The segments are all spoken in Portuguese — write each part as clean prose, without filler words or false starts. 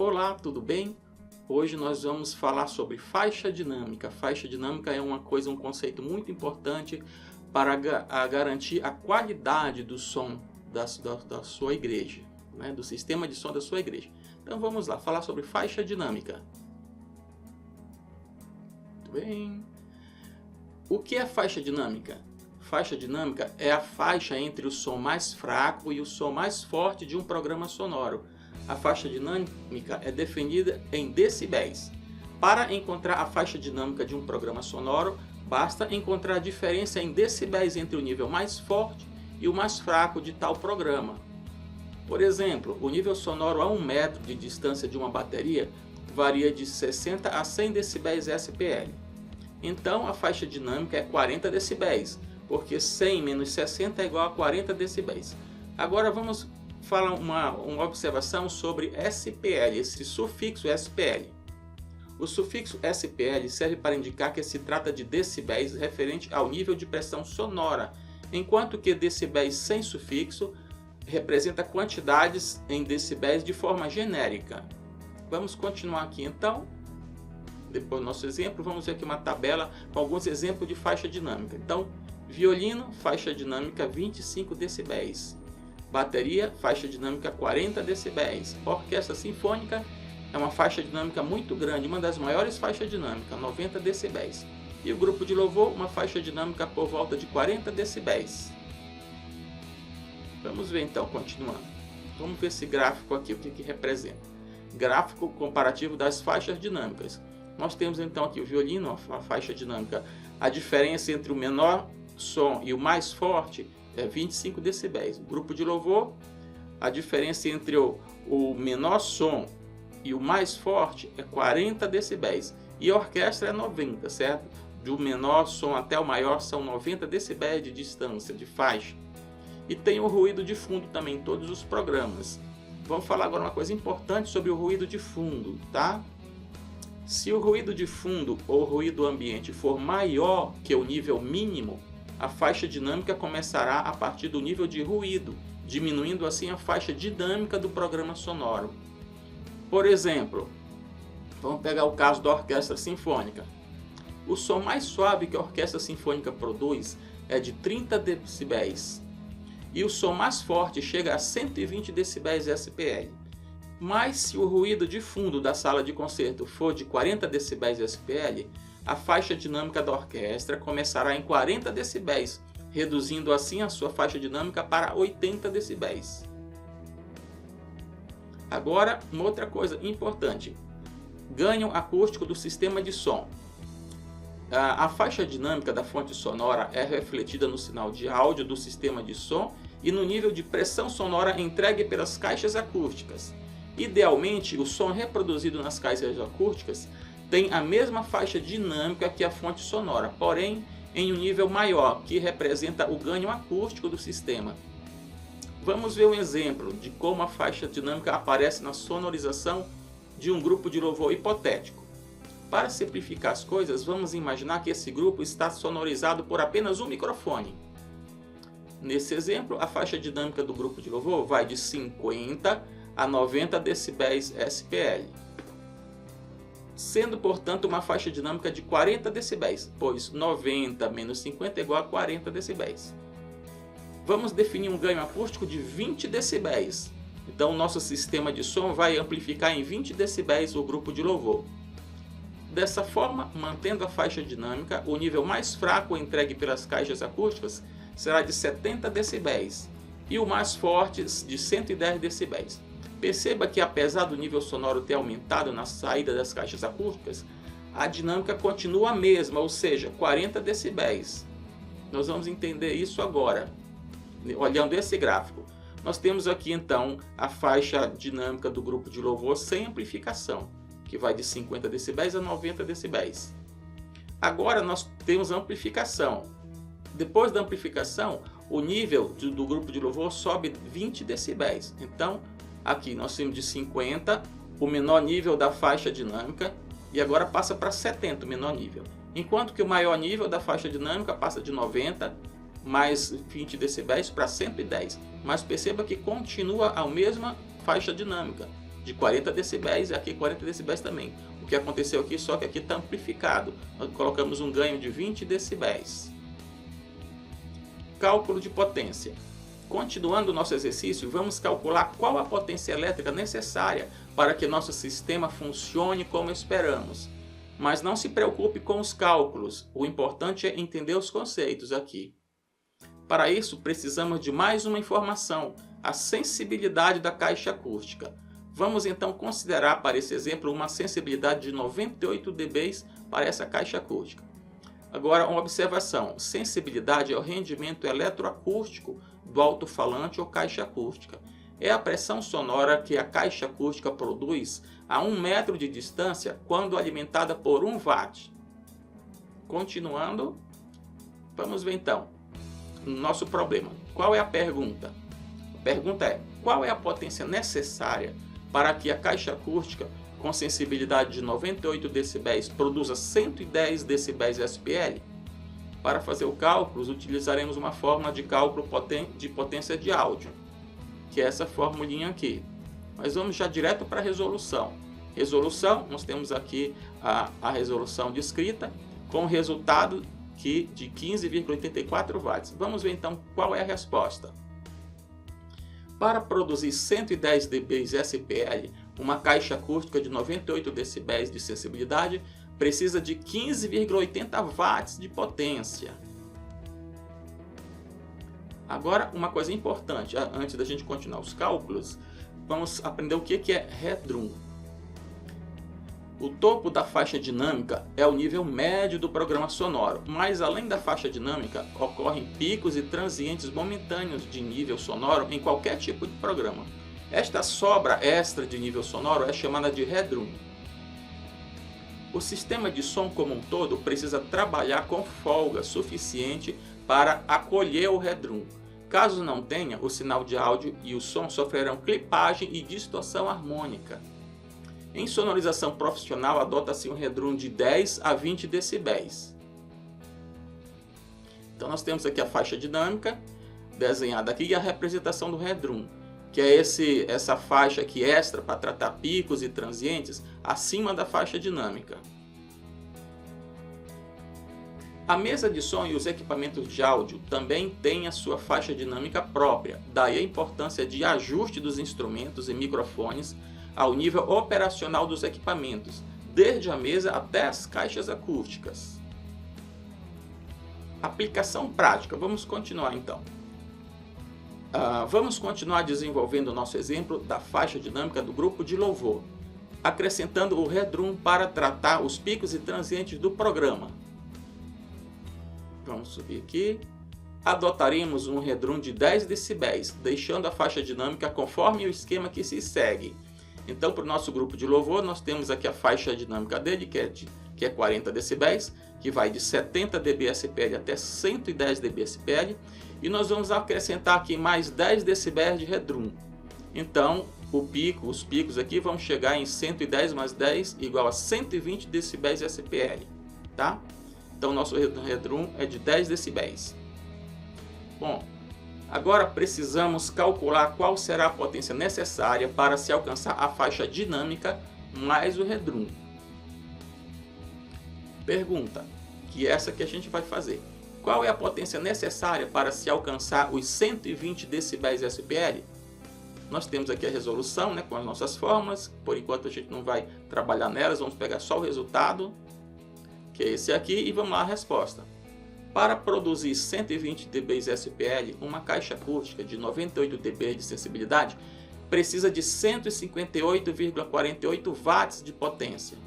Olá, tudo bem? Hoje nós vamos falar sobre faixa dinâmica. Faixa dinâmica é um conceito muito importante para garantir a qualidade do som da sua igreja, né? Do sistema de som da sua igreja. Então vamos lá, falar sobre faixa dinâmica. Muito bem. O que é faixa dinâmica? Faixa dinâmica é a faixa entre o som mais fraco e o som mais forte de um programa sonoro. A faixa dinâmica é definida em decibéis. Para encontrar a faixa dinâmica de um programa sonoro, basta encontrar a diferença em decibéis entre o nível mais forte e o mais fraco de tal programa. Por exemplo, o nível sonoro a 1 metro de distância de uma bateria varia de 60 a 100 decibéis SPL. Então, a faixa dinâmica é 40 decibéis, porque 100 menos 60 é igual a 40 decibéis. Agora vamos falar uma observação sobre SPL, esse sufixo SPL. O sufixo SPL serve para indicar que se trata de decibéis referente ao nível de pressão sonora, enquanto que decibéis sem sufixo representa quantidades em decibéis de forma genérica. Vamos continuar aqui então. Depois do nosso exemplo, vamos ver aqui uma tabela com alguns exemplos de faixa dinâmica. Então, violino, faixa dinâmica 25 decibéis. Bateria, faixa dinâmica 40 decibéis. Orquestra sinfônica é uma faixa dinâmica muito grande, uma das maiores faixas dinâmicas, 90 decibéis. E o grupo de louvor, uma faixa dinâmica por volta de 40 decibéis. Vamos ver então, continuando. Vamos ver esse gráfico aqui, o que representa. Gráfico comparativo das faixas dinâmicas. Nós temos então aqui o violino, a faixa dinâmica. A diferença entre o menor som e o mais forte é 25 decibéis. O grupo de louvor, a diferença entre o menor som e o mais forte é 40 decibéis. E a orquestra é 90, certo? Do menor som até o maior são 90 decibéis de distância, de faixa. E tem o ruído de fundo também em todos os programas. Vamos falar agora uma coisa importante sobre o ruído de fundo, tá? Se o ruído de fundo ou ruído ambiente for maior que o nível mínimo, a faixa dinâmica começará a partir do nível de ruído, diminuindo assim a faixa dinâmica do programa sonoro. Por exemplo, vamos pegar o caso da orquestra sinfônica. O som mais suave que a orquestra sinfônica produz é de 30 decibéis. E o som mais forte chega a 120 decibéis SPL. Mas se o ruído de fundo da sala de concerto for de 40 decibéis SPL, a faixa dinâmica da orquestra começará em 40 decibéis, reduzindo assim a sua faixa dinâmica para 80 decibéis. Agora, uma outra coisa importante. Ganho acústico do sistema de som. A faixa dinâmica da fonte sonora é refletida no sinal de áudio do sistema de som e no nível de pressão sonora entregue pelas caixas acústicas. Idealmente, o som reproduzido nas caixas acústicas tem a mesma faixa dinâmica que a fonte sonora, porém em um nível maior, que representa o ganho acústico do sistema. Vamos ver um exemplo de como a faixa dinâmica aparece na sonorização de um grupo de louvor hipotético. Para simplificar as coisas, vamos imaginar que esse grupo está sonorizado por apenas um microfone. Nesse exemplo, a faixa dinâmica do grupo de louvor vai de 50 a 90 decibéis SPL. Sendo, portanto, uma faixa dinâmica de 40 decibéis, pois 90 menos 50 é igual a 40 decibéis. Vamos definir um ganho acústico de 20 decibéis. Então, o nosso sistema de som vai amplificar em 20 decibéis o grupo de louvor. Dessa forma, mantendo a faixa dinâmica, o nível mais fraco entregue pelas caixas acústicas será de 70 decibéis e o mais forte de 110 decibéis. Perceba que apesar do nível sonoro ter aumentado na saída das caixas acústicas, a dinâmica continua a mesma, ou seja, 40 decibéis. Nós vamos entender isso agora, olhando esse gráfico. Nós temos aqui então a faixa dinâmica do grupo de louvor sem amplificação, que vai de 50 decibéis a 90 decibéis. Agora nós temos a amplificação. Depois da amplificação, o nível do grupo de louvor sobe 20 decibéis. Então, aqui nós temos de 50, o menor nível da faixa dinâmica, e agora passa para 70, o menor nível. Enquanto que o maior nível da faixa dinâmica passa de 90 mais 20 decibéis para 110. Mas perceba que continua a mesma faixa dinâmica. de 40 decibéis e aqui 40 decibéis também. O que aconteceu aqui, só que aqui está amplificado. Nós colocamos um ganho de 20 decibéis. Cálculo de potência. Continuando o nosso exercício, vamos calcular qual a potência elétrica necessária para que nosso sistema funcione como esperamos. Mas não se preocupe com os cálculos, o importante é entender os conceitos aqui. Para isso, precisamos de mais uma informação, a sensibilidade da caixa acústica. Vamos então considerar para esse exemplo uma sensibilidade de 98 dB para essa caixa acústica. Agora, uma observação, sensibilidade é o rendimento eletroacústico do alto-falante ou caixa acústica. É a pressão sonora que a caixa acústica produz a 1 metro de distância quando alimentada por 1 watt. Continuando, vamos ver então o nosso problema. Qual é a pergunta? A pergunta é, qual é a potência necessária para que a caixa acústica com sensibilidade de 98 decibéis produza 110 decibéis SPL? Para fazer o cálculo, utilizaremos uma fórmula de cálculo de potência de áudio, que é essa formulinha aqui. Mas vamos já direto para a resolução. Resolução, nós temos aqui a resolução descrita com o resultado de 15,84 watts. Vamos ver então qual é a resposta. Para produzir 110 dB SPL, uma caixa acústica de 98 decibéis de sensibilidade precisa de 15,80 watts de potência. Agora, uma coisa importante, antes da gente continuar os cálculos, vamos aprender o que é headroom. O topo da faixa dinâmica é o nível médio do programa sonoro, mas além da faixa dinâmica, ocorrem picos e transientes momentâneos de nível sonoro em qualquer tipo de programa. Esta sobra extra de nível sonoro é chamada de headroom. O sistema de som como um todo precisa trabalhar com folga suficiente para acolher o headroom. Caso não tenha, o sinal de áudio e o som sofrerão clipagem e distorção harmônica. Em sonorização profissional, adota-se um headroom de 10 a 20 decibéis. Então nós temos aqui a faixa dinâmica desenhada aqui e a representação do headroom, que é essa faixa aqui extra para tratar picos e transientes acima da faixa dinâmica. A mesa de som e os equipamentos de áudio também têm a sua faixa dinâmica própria, daí a importância de ajuste dos instrumentos e microfones ao nível operacional dos equipamentos, desde a mesa até as caixas acústicas. Aplicação prática, vamos continuar então. Vamos continuar desenvolvendo o nosso exemplo da faixa dinâmica do grupo de louvor, acrescentando o headroom para tratar os picos e transientes do programa. Vamos subir aqui. Adotaremos um headroom de 10 decibéis, deixando a faixa dinâmica conforme o esquema que se segue. Então, para o nosso grupo de louvor, nós temos aqui a faixa dinâmica dele, que é 40 decibéis, que vai de 70 dB SPL até 110 dB SPL, e nós vamos acrescentar aqui mais 10 decibéis de headroom. Então, os picos aqui vão chegar em 110 mais 10 igual a 120 decibéis SPL, tá? Então, nosso headroom é de 10 decibéis. Bom, agora precisamos calcular qual será a potência necessária para se alcançar a faixa dinâmica mais o headroom. Pergunta, que é essa que a gente vai fazer. Qual é a potência necessária para se alcançar os 120 decibéis SPL? Nós temos aqui a resolução, né, com as nossas fórmulas. Por enquanto a gente não vai trabalhar nelas, vamos pegar só o resultado, que é esse aqui, e vamos lá a resposta. Para produzir 120 dB SPL, uma caixa acústica de 98 dB de sensibilidade precisa de 158,48 watts de potência.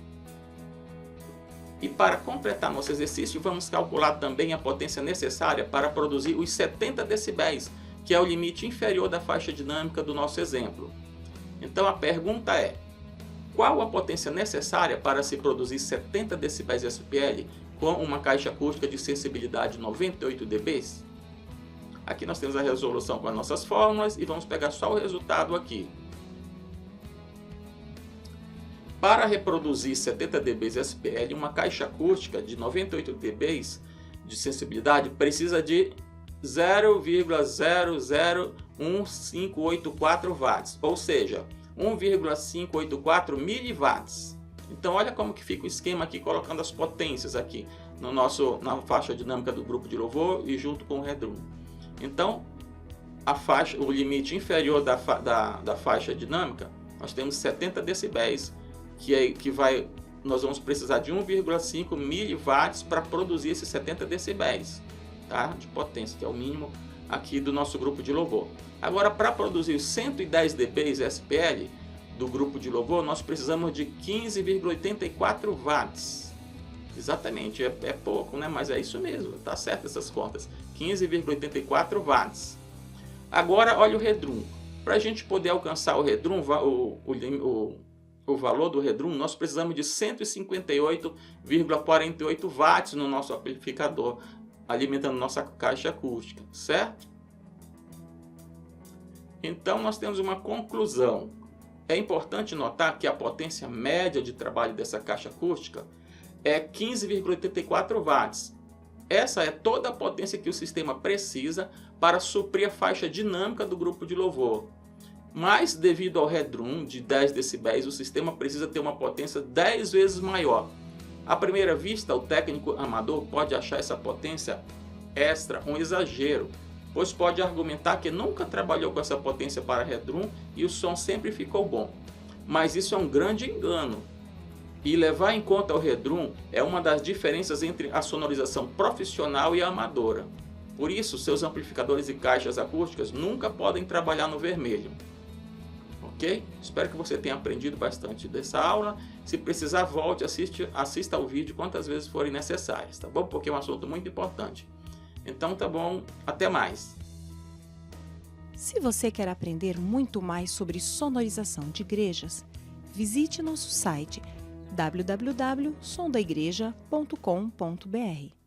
E para completar nosso exercício, vamos calcular também a potência necessária para produzir os 70 decibéis, que é o limite inferior da faixa dinâmica do nosso exemplo. Então a pergunta é, qual a potência necessária para se produzir 70 decibéis SPL com uma caixa acústica de sensibilidade 98 dB? Aqui nós temos a resolução com as nossas fórmulas e vamos pegar só o resultado aqui. Para reproduzir 70 dB SPL, uma caixa acústica de 98 dB de sensibilidade precisa de 0,001584 watts, ou seja, 1,584 miliwatts. Então olha como que fica o esquema aqui, colocando as potências aqui na faixa dinâmica do grupo de louvor e junto com o Redrum. Então o limite inferior da faixa dinâmica, nós temos 70 decibéis, nós vamos precisar de 1,5 miliwatts para produzir esses 70 decibéis, tá? De potência, que é o mínimo aqui do nosso grupo de louvor. Agora, para produzir os 110 dB SPL do grupo de louvor, nós precisamos de 15,84 watts. Exatamente, é pouco, né? Mas é isso mesmo, tá certo essas contas. 15,84 watts. Agora, olha o Redrum. Para a gente poder alcançar o Redrum, o valor do Redrum, nós precisamos de 158,48 watts no nosso amplificador, alimentando nossa caixa acústica, certo? Então, nós temos uma conclusão. É importante notar que a potência média de trabalho dessa caixa acústica é 15,84 watts. Essa é toda a potência que o sistema precisa para suprir a faixa dinâmica do grupo de louvor. Mas, devido ao Redrum de 10 decibéis, o sistema precisa ter uma potência 10 vezes maior. À primeira vista, o técnico amador pode achar essa potência extra um exagero, pois pode argumentar que nunca trabalhou com essa potência para Redrum e o som sempre ficou bom. Mas isso é um grande engano. E levar em conta o Redrum é uma das diferenças entre a sonorização profissional e a amadora. Por isso, seus amplificadores e caixas acústicas nunca podem trabalhar no vermelho. Ok? Espero que você tenha aprendido bastante dessa aula. Se precisar, volte, assista ao vídeo quantas vezes forem necessárias, tá bom? Porque é um assunto muito importante. Então tá bom, até mais. Se você quer aprender muito mais sobre sonorização de igrejas, visite nosso site www.sondaigreja.com.br.